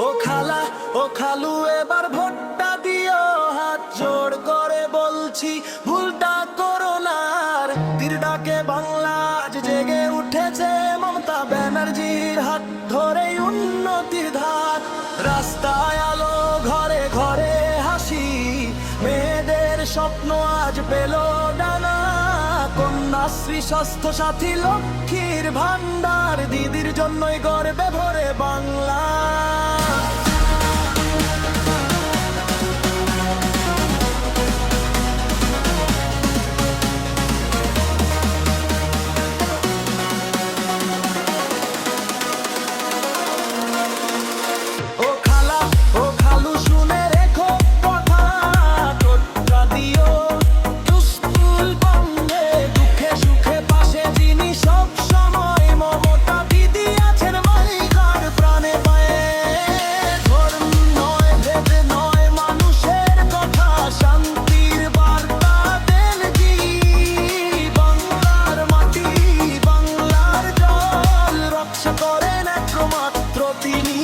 ও খালা, ও খালু, এবার ভোটটা দিও, হাত জোড় করে বলছি ভুলটা করো না আর। তীর ডাকে বাংলা আজ জেগে উঠেছে, মমতা ব্যানার্জির হাত ধরে উন্নতির ধার। রাস্তায় আলো, ঘরে ঘরে হাসি, মেয়েদের স্বপ্ন আজ পেল ডানা। কন্যাশ্রী, স্বাস্থ্য সাথী, লক্ষ্মীর ভান্ডার, দিদির জন্যই গর্বে ভরে বাংলা। ও খালা, ও খালু, শুনে রেখো কথা, টোটকা দিও দুস্কুল বন্ধে, দুঃখে সুখে পাশে যিনি সব সময়, মমতা দিদি আছেন মালিকার প্রাণে পায়ে। ধর্ম নয়, ভেদ নয়, মানুষের কথা, শান্তির বার্তা দেন যিনি। বাংলার মাটি, বাংলার জল রক্ষা করেন একমাত্র তিনি।